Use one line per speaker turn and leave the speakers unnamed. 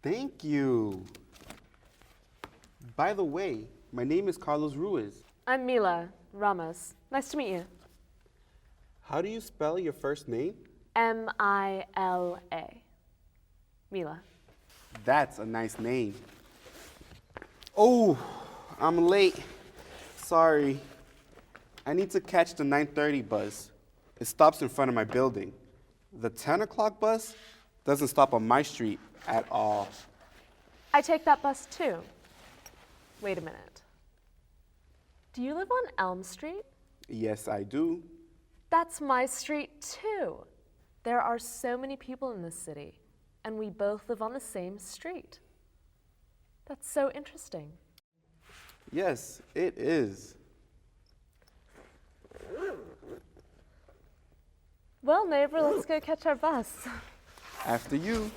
Thank you. By the way, my name is Carlos Ruiz.
I'm Mila Ramos. Nice to meet you.
How do you spell your first name?
M-I-L-A. Mila.
That's a nice name. Oh, I'm late. Sorry. I need to catch the 9:30 bus. It stops in front of my building. The 10 o'clock bus doesn't stop on my street at all.
I take that bus too. Wait a minute. Do you live on Elm Street?
Yes, I do.
That's my street too. There are so many people in this city, and we both live on the same street. That's so interesting.
Yes, it is.
Well, neighbor, let's go catch our bus.
After you.